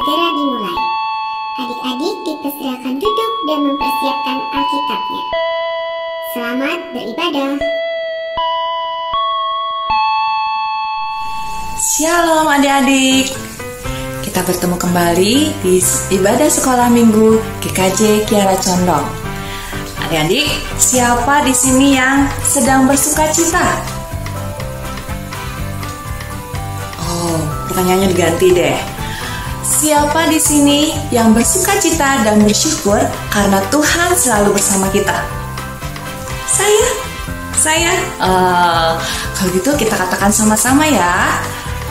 segera dimulai. Adik-adik dipersilakan duduk dan mempersiapkan Alkitabnya. Selamat beribadah. Shalom adik-adik. Kita bertemu kembali di ibadah sekolah minggu GKJ Kiara Condong. Adik-adik, siapa di sini yang sedang bersuka cita? Oh, pertanyaannya diganti deh. Siapa di sini yang bersuka cita dan bersyukur karena Tuhan selalu bersama kita? Saya. Kalau gitu kita katakan sama-sama ya.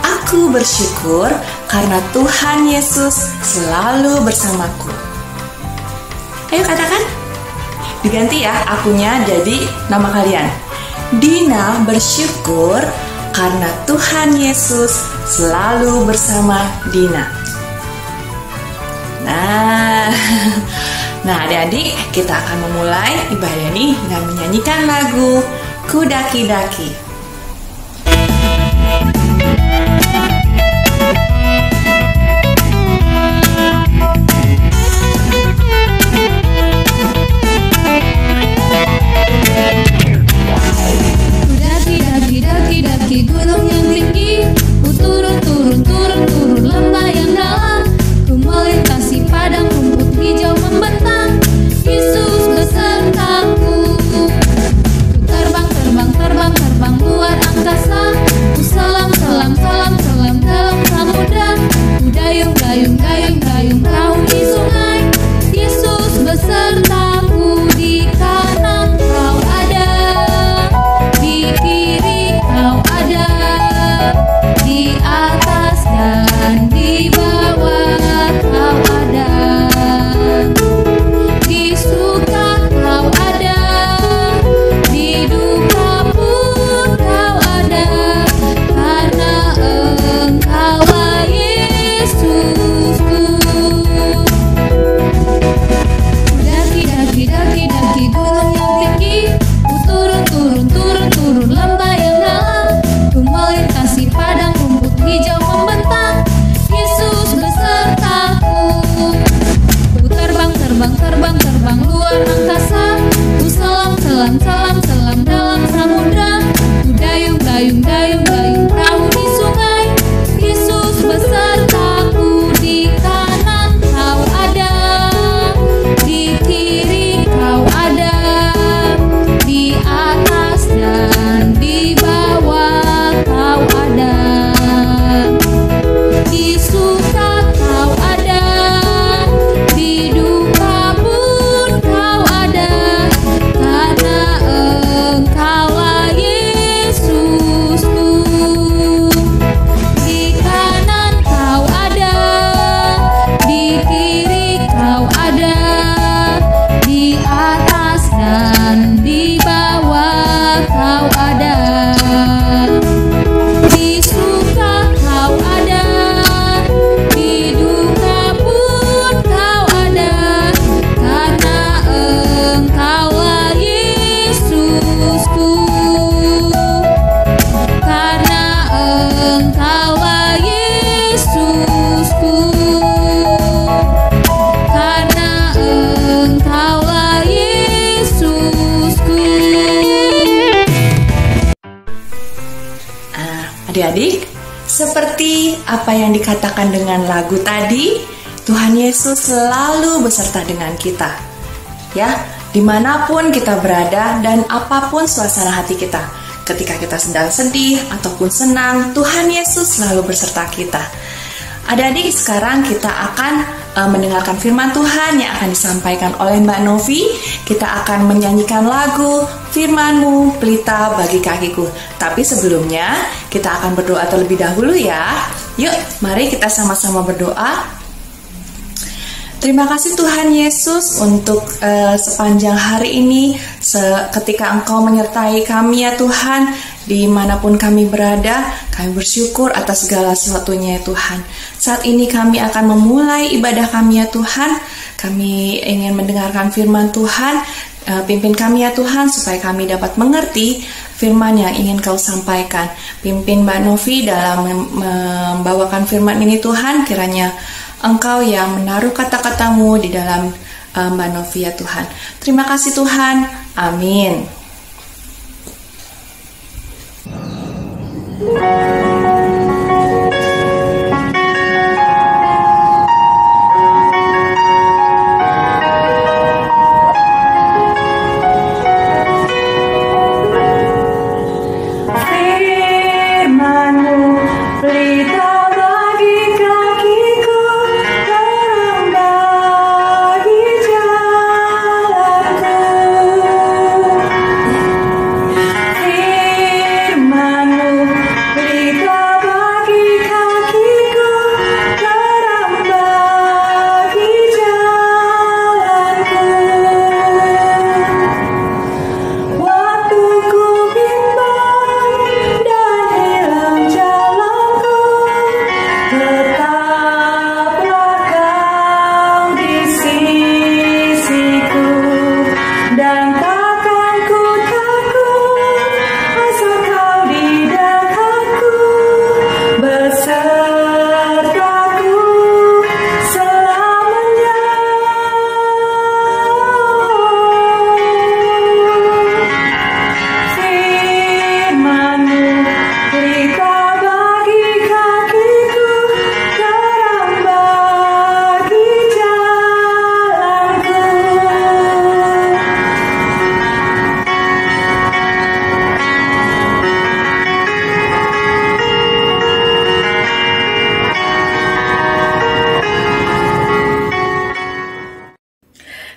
Aku bersyukur karena Tuhan Yesus selalu bersamaku. Ayo katakan. Diganti ya, akunya jadi nama kalian. Dina bersyukur karena Tuhan Yesus selalu bersama Dina. Nah adik-adik, kita akan memulai ibadah ini dengan menyanyikan lagu Ku Daki-Daki. Daki gunung yang tinggi, ku turun lembah yang dalam, ku melintasi padang rumput hijau membentang, Yesus besertaku. Ku terbang luar angkasa, ku selam dalam samudra, ku dayung perahu di sungai, Yesus besertaku. Di kanan kau ada, di kiri kau ada, di atas dan di bawah kau ada, di suka kau ada, di duka pun kau ada, karena Engkaulah Yesusku. Daki gunung yang tinggi, ku turun lembah yang dalam, ku melintasi padang rumput hijau membentang, Yesus besertaku. Ku terbang luar angkasa, ku selam dalam samudra, ku dayung perahu di sungai, Yesus besertaku. Di kanan kau ada, di kiri kau ada, di atas dan di bawah kau ada, di suka kau ada, di duka pun kau ada, karena Engkaulah Yesusku. Di kanan kau ada, di kiri kau ada, di atas dan di bawah kau ada, di suka kau ada, di duka pun kau ada, karena Engkaulah Yesusku. Karena Engkaulah Yesusku. Karena Engkaulah Yesusku. Adik-adik, seperti apa yang dikatakan dengan lagu tadi, Tuhan Yesus selalu beserta dengan kita. Ya, dimanapun kita berada dan apapun suasana hati kita, ketika kita sedang sedih ataupun senang, Tuhan Yesus selalu beserta kita. Adik-adik, sekarang kita akan mendengarkan firman Tuhan yang akan disampaikan oleh Mbak Novi. Kita akan menyanyikan lagu Firman-Mu Pelita Bagi Kakiku. Tapi sebelumnya kita akan berdoa terlebih dahulu ya. Yuk, mari kita sama-sama berdoa. Terima kasih Tuhan Yesus untuk sepanjang hari ini, ketika Engkau menyertai kami ya Tuhan, dimanapun kami berada, kami bersyukur atas segala sesuatunya ya Tuhan. Saat ini kami akan memulai ibadah kami ya Tuhan, kami ingin mendengarkan firman Tuhan. Pimpin kami ya Tuhan, supaya kami dapat mengerti firman yang ingin Kau sampaikan. Pimpin Mbak Novi dalam membawakan firman ini Tuhan, kiranya Engkau yang menaruh kata-katamu di dalam Mbak Novi ya Tuhan. Terima kasih Tuhan. Amin.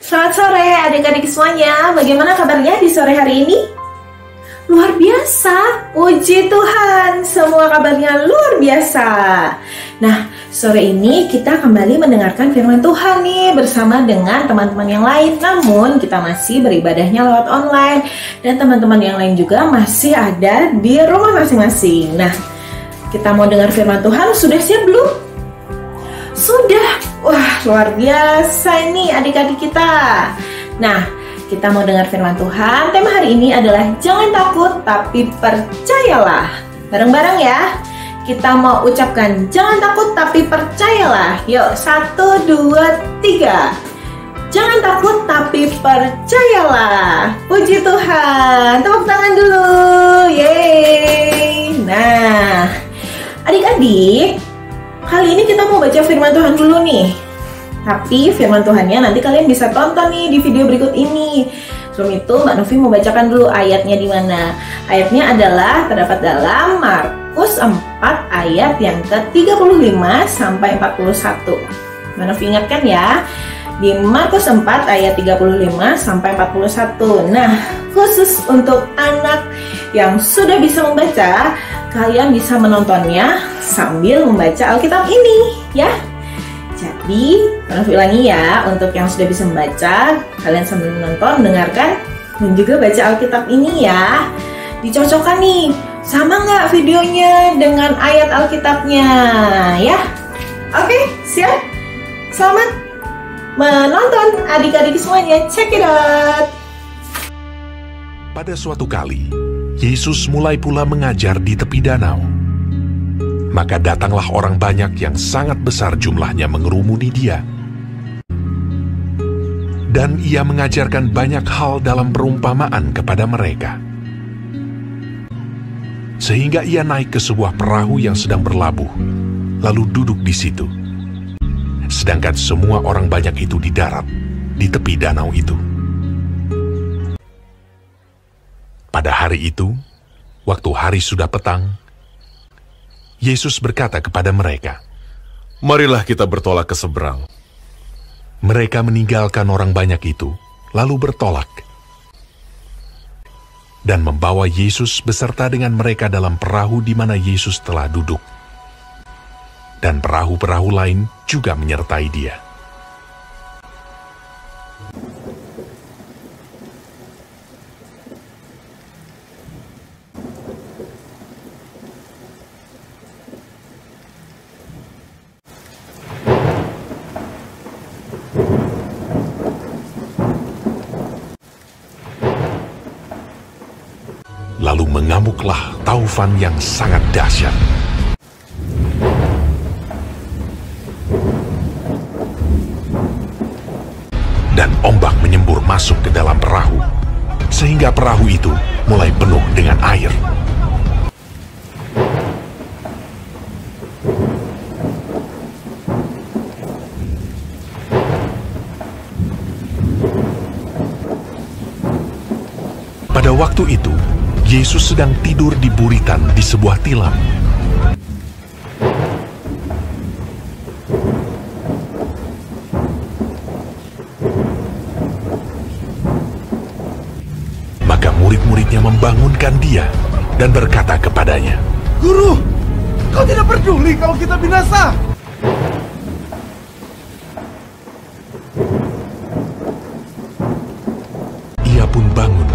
Selamat sore adik-adik semuanya, bagaimana kabarnya di sore hari ini? Luar biasa, puji Tuhan, semua kabarnya luar biasa. Nah, sore ini kita kembali mendengarkan firman Tuhan nih bersama dengan teman-teman yang lain. Namun kita masih beribadahnya lewat online dan teman-teman yang lain juga masih ada di rumah masing-masing. Nah, kita mau dengar firman Tuhan, sudah siap belum? Sudah, wah luar biasa ini adik-adik kita. Nah, kita mau dengar firman Tuhan. Tema hari ini adalah jangan takut tapi percayalah. Bareng-bareng ya. Kita mau ucapkan jangan takut tapi percayalah. Yuk, 1, 2, 3. Jangan takut tapi percayalah. Puji Tuhan. Tepuk tangan dulu. Yeay. Nah, adik-adik, kali ini kita mau baca firman Tuhan dulu nih. Tapi firman Tuhannya nanti kalian bisa tonton nih di video berikut ini. Sebelum itu Mbak Novi mau bacakan dulu ayatnya di mana. Ayatnya adalah terdapat dalam Markus 4 ayat yang ke-35 sampai 41. Mbak Novi ingatkan ya, di Markus 4 ayat 35 sampai 41. Nah, khusus untuk anak yang sudah bisa membaca, kalian bisa menontonnya sambil membaca Alkitab ini ya. Jadi, Mbak ulangi ya, untuk yang sudah bisa membaca, kalian sambil menonton, mendengarkan, dan juga baca Alkitab ini ya. Dicocokkan nih, sama nggak videonya dengan ayat Alkitabnya ya? Oke, siap? Selamat menonton adik-adik semuanya, check it out! Pada suatu kali, Yesus mulai pula mengajar di tepi danau. Maka datanglah orang banyak yang sangat besar jumlahnya mengerumuni dia. Dan ia mengajarkan banyak hal dalam perumpamaan kepada mereka. Sehingga ia naik ke sebuah perahu yang sedang berlabuh, lalu duduk di situ. Sedangkan semua orang banyak itu di darat, di tepi danau itu. Pada hari itu, waktu hari sudah petang, Yesus berkata kepada mereka, "Marilah kita bertolak ke seberang." Mereka meninggalkan orang banyak itu, lalu bertolak. Dan membawa Yesus beserta dengan mereka dalam perahu di mana Yesus telah duduk. Dan perahu-perahu lain juga menyertai dia. Lalu mengamuklah taufan yang sangat dahsyat. dan ombak menyembur masuk ke dalam perahu, sehingga perahu itu mulai penuh dengan air. Pada waktu itu, Yesus sedang tidur di buritan di sebuah tilam. Maka murid-muridnya membangunkan dia dan berkata kepadanya, Guru, kau tidak peduli kalau kita binasa? Ia pun bangun,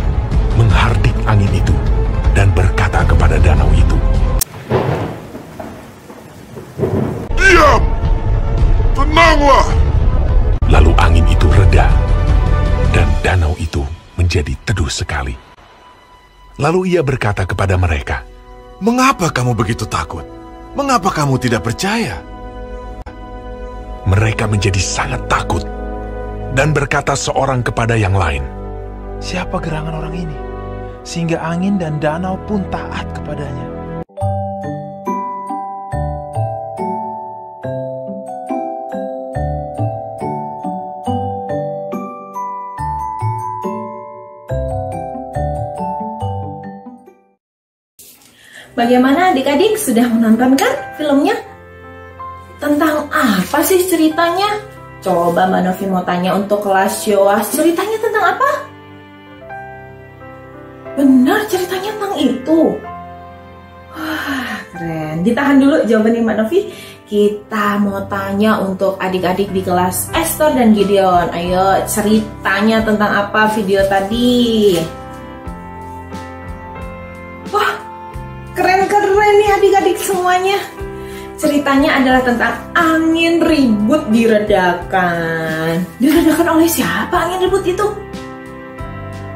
menghardik angin itu, dan berkata kepada danau itu, Diam! Tenanglah! Lalu angin itu reda, dan danau itu menjadi teduh sekali. Lalu ia berkata kepada mereka, Mengapa kamu begitu takut? Mengapa kamu tidak percaya? Mereka menjadi sangat takut, dan berkata seorang kepada yang lain, Siapa gerangan orang ini? Sehingga angin dan danau pun taat kepadanya. Bagaimana adik-adik, sudah menonton kan filmnya? Tentang apa sih ceritanya? Coba Mbak Novi mau tanya untuk kelas Yoas, ceritanya tentang apa? Benar, ceritanya tentang itu. Wah, keren. Ditahan dulu jawabannya Mbak Novi. Kita mau tanya untuk adik-adik di kelas Esther dan Gideon. Ayo, ceritanya tentang apa video tadi? Wah, keren-keren nih adik-adik semuanya. Ceritanya adalah tentang angin ribut diredakan. Diredakan oleh siapa angin ribut itu?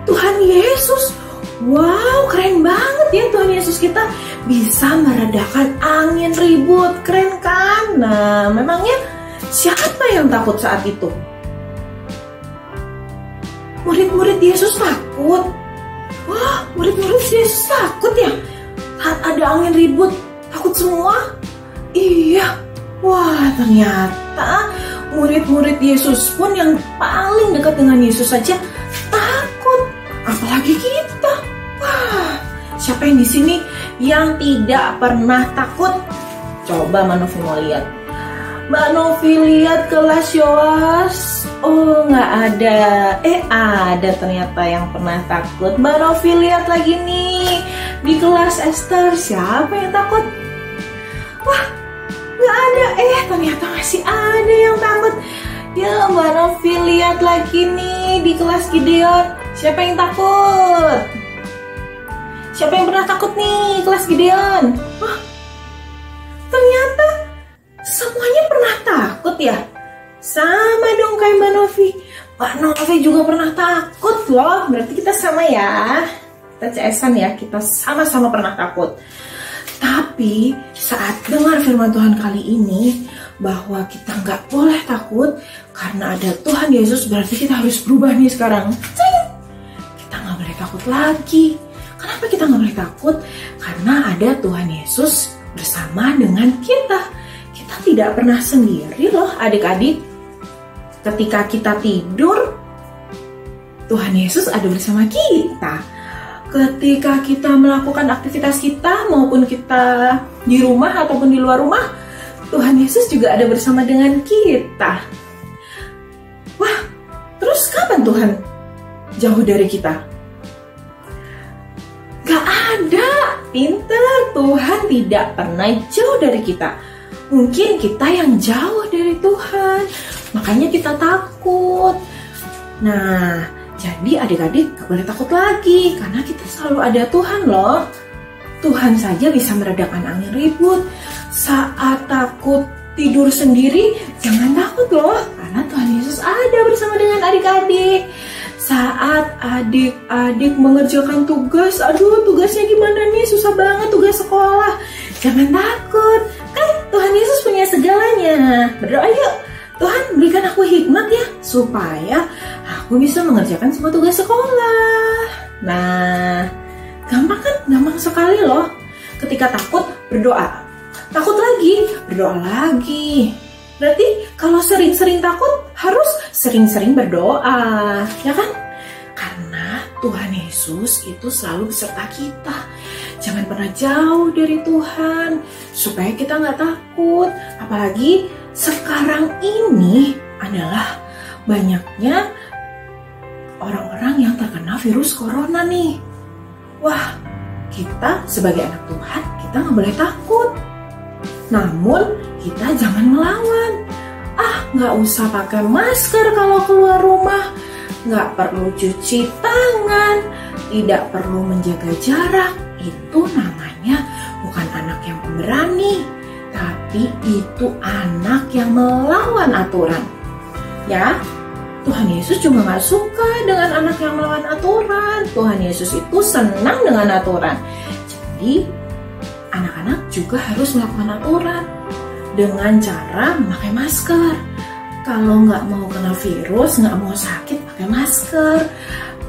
Tuhan Yesus. Wow, keren banget ya Tuhan Yesus kita bisa meredakan angin ribut. Keren kan? Nah, memangnya siapa yang takut saat itu? Murid-murid Yesus takut. Wah, murid-murid Yesus takut ya? Saat ada angin ribut, takut semua? Iya. Wah, ternyata murid-murid Yesus pun yang paling dekat dengan Yesus saja takut. Apalagi kita. Wah, siapa yang di sini yang tidak pernah takut? Coba Mbak Novi mau lihat. Mbak Novi lihat kelas Yoas. Oh, nggak ada. Ada ternyata yang pernah takut. Mbak Novi lihat lagi nih. Di kelas Esther, siapa yang takut? Wah, nggak ada. Ternyata masih ada yang takut. Ya, Mbak Novi lihat lagi nih di kelas Gideon. Siapa yang takut? Siapa yang pernah takut nih kelas Gideon? Wah, ternyata semuanya pernah takut ya? Sama dong kayak Mbak Novi. Mbak Novi juga pernah takut loh. Berarti kita sama ya. Kita CS-an ya, kita sama-sama pernah takut. Tapi saat dengar firman Tuhan kali ini bahwa kita nggak boleh takut karena ada Tuhan Yesus, berarti kita harus berubah nih sekarang. Kita nggak boleh takut lagi. Kenapa kita nggak boleh takut? Karena ada Tuhan Yesus bersama dengan kita. Kita tidak pernah sendiri loh adik-adik. Ketika kita tidur, Tuhan Yesus ada bersama kita. Ketika kita melakukan aktivitas kita maupun kita di rumah ataupun di luar rumah, Tuhan Yesus juga ada bersama dengan kita. Wah, terus kapan Tuhan jauh dari kita? Gak ada. Pintar, Tuhan tidak pernah jauh dari kita. Mungkin kita yang jauh dari Tuhan, makanya kita takut. Nah, jadi adik-adik gak boleh takut lagi, karena kita selalu ada Tuhan loh. Tuhan saja bisa meredakan angin ribut. Saat takut tidur sendiri, jangan takut loh, karena Tuhan Yesus ada bersama dengan adik-adik. Saat adik-adik mengerjakan tugas, aduh tugasnya gimana nih, susah banget tugas sekolah. Jangan takut, kan Tuhan Yesus punya segalanya. Berdoa yuk, Tuhan berikan aku hikmat ya, supaya aku bisa mengerjakan semua tugas sekolah. Nah, gampang kan? Gampang sekali loh. Ketika takut, berdoa. Takut lagi, berdoa lagi. Berarti kalau sering-sering takut, harus sering-sering berdoa, ya kan? Karena Tuhan Yesus itu selalu beserta kita. Jangan pernah jauh dari Tuhan, supaya kita nggak takut. Apalagi sekarang ini adalah banyaknya orang-orang yang terkena virus corona nih. Wah, kita sebagai anak Tuhan, kita nggak boleh takut. Namun, kita jangan melawan. Nggak usah pakai masker kalau keluar rumah. Nggak perlu cuci tangan. Tidak perlu menjaga jarak. Itu namanya bukan anak yang pemberani. Tapi itu anak yang melawan aturan. Ya, Tuhan Yesus juga nggak suka dengan anak yang melawan aturan. Tuhan Yesus itu senang dengan aturan. Jadi, anak-anak juga harus melakukan aturan dengan cara memakai masker. Kalau nggak mau kena virus, nggak mau sakit, pakai masker.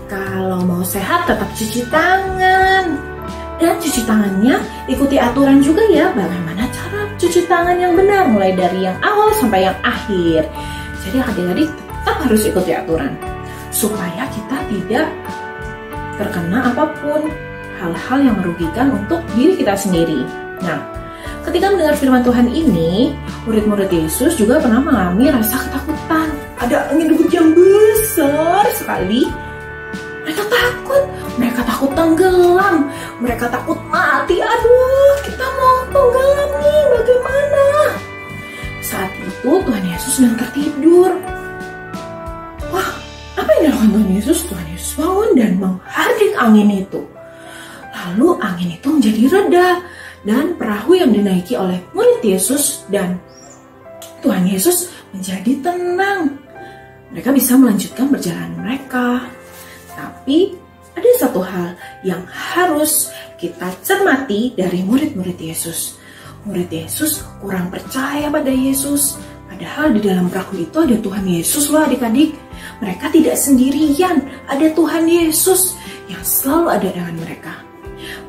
Kalau mau sehat, tetap cuci tangan. Dan cuci tangannya ikuti aturan juga ya, bagaimana cara cuci tangan yang benar, mulai dari yang awal sampai yang akhir. Jadi adik-adik tetap harus ikuti aturan, supaya kita tidak terkena apapun, hal-hal yang merugikan untuk diri kita sendiri. Nah, ketika mendengar firman Tuhan ini, murid-murid Yesus juga pernah mengalami rasa ketakutan. Ada angin ribut yang besar sekali. Mereka takut tenggelam. Mereka takut mati. Aduh, kita mau tenggelam nih, bagaimana? Saat itu Tuhan Yesus sedang tertidur. Wah, apa yang dilakukan Tuhan Yesus? Tuhan Yesus bangun dan menghardik angin itu. Lalu angin itu menjadi reda. Dan perahu yang dinaiki oleh murid Yesus dan Tuhan Yesus menjadi tenang. Mereka bisa melanjutkan perjalanan mereka. Tapi ada satu hal yang harus kita cermati dari murid-murid Yesus. Murid Yesus kurang percaya pada Yesus. Padahal di dalam perahu itu ada Tuhan Yesus loh adik-adik. Mereka tidak sendirian. Ada Tuhan Yesus yang selalu ada dengan mereka.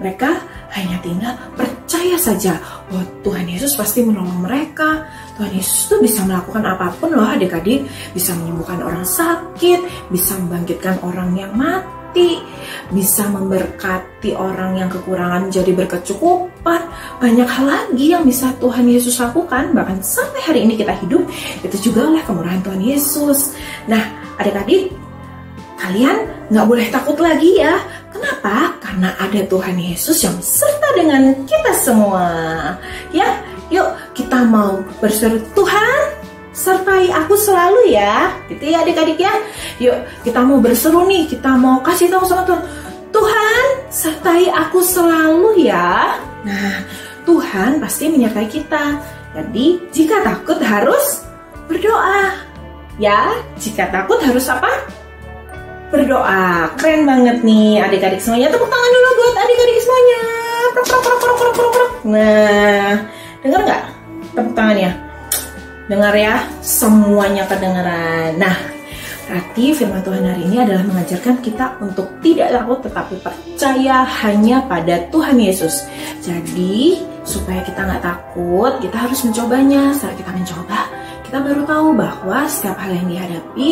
Mereka hanya tinggal percaya saja bahwa Tuhan Yesus pasti menolong mereka. Tuhan Yesus itu bisa melakukan apapun loh adik-adik. Bisa menyembuhkan orang sakit, bisa membangkitkan orang yang mati, bisa memberkati orang yang kekurangan jadi berkecukupan. Banyak hal lagi yang bisa Tuhan Yesus lakukan. Bahkan sampai hari ini kita hidup, itu juga oleh kemurahan Tuhan Yesus. Nah adik-adik, kalian nggak boleh takut lagi ya. Kenapa? Karena ada Tuhan Yesus yang serta dengan kita semua. Ya, yuk kita mau berseru, Tuhan sertai aku selalu ya. Gitu ya adik-adik ya. Yuk kita mau berseru nih, kita mau kasih tahu sama Tuhan, Tuhan sertai aku selalu ya. Nah, Tuhan pasti menyertai kita. Jadi jika takut harus berdoa. Ya, jika takut harus apa? Berdoa. Keren banget nih adik-adik semuanya. Tepuk tangan dulu buat adik-adik semuanya. Nah, dengar nggak tepuk tangannya? Dengar ya, semuanya kedengaran. Nah, berarti firman Tuhan hari ini adalah mengajarkan kita untuk tidak takut tetapi percaya hanya pada Tuhan Yesus. Jadi supaya kita nggak takut, kita harus mencobanya. Saat kita mencoba, kita baru tahu bahwa setiap hal yang dihadapi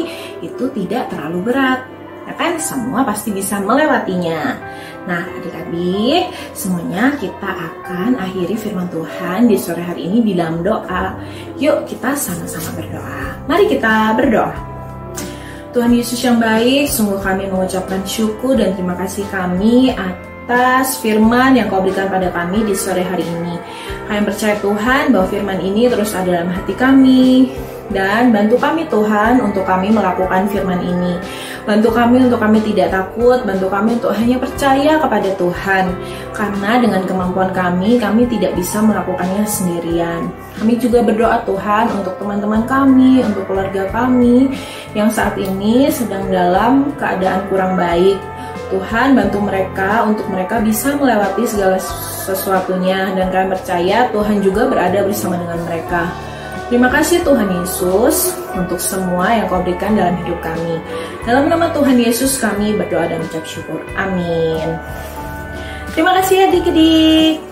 itu tidak terlalu berat. Ya kan, semua pasti bisa melewatinya. Nah adik-adik, semuanya kita akan akhiri firman Tuhan di sore hari ini di dalam doa. Yuk kita sama-sama berdoa. Mari kita berdoa. Tuhan Yesus yang baik, sungguh kami mengucapkan syukur dan terima kasih kami atas firman yang Kau berikan pada kami di sore hari ini. Kami percaya Tuhan bahwa firman ini terus ada dalam hati kami. Dan bantu kami Tuhan untuk kami melakukan firman ini. Bantu kami untuk kami tidak takut. Bantu kami untuk hanya percaya kepada Tuhan. Karena dengan kemampuan kami tidak bisa melakukannya sendirian. Kami juga berdoa Tuhan untuk teman-teman kami, untuk keluarga kami yang saat ini sedang dalam keadaan kurang baik. Tuhan bantu mereka untuk mereka bisa melewati segala sesuatunya. Dan kami percaya Tuhan juga berada bersama dengan mereka. Terima kasih Tuhan Yesus untuk semua yang Kau berikan dalam hidup kami. Dalam nama Tuhan Yesus kami berdoa dan mengucap syukur. Amin. Terima kasih adik-adik.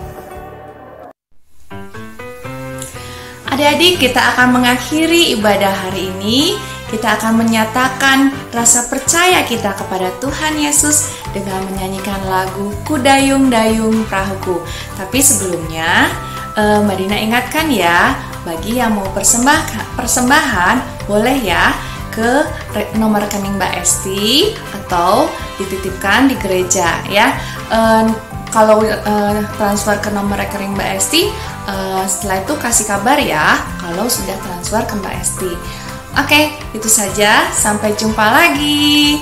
Adik-adik, kita akan mengakhiri ibadah hari ini. Kita akan menyatakan rasa percaya kita kepada Tuhan Yesus dengan menyanyikan lagu Ku Dayung-Dayung Perahuku. Tapi sebelumnya, Mbak Dina ingatkan ya, bagi yang mau persembahan boleh ya ke nomor rekening Mbak Esti atau dititipkan di gereja ya. Kalau transfer ke nomor rekening Mbak Esti, setelah itu kasih kabar ya kalau sudah transfer ke Mbak Esti. Oke, itu saja. Sampai jumpa lagi.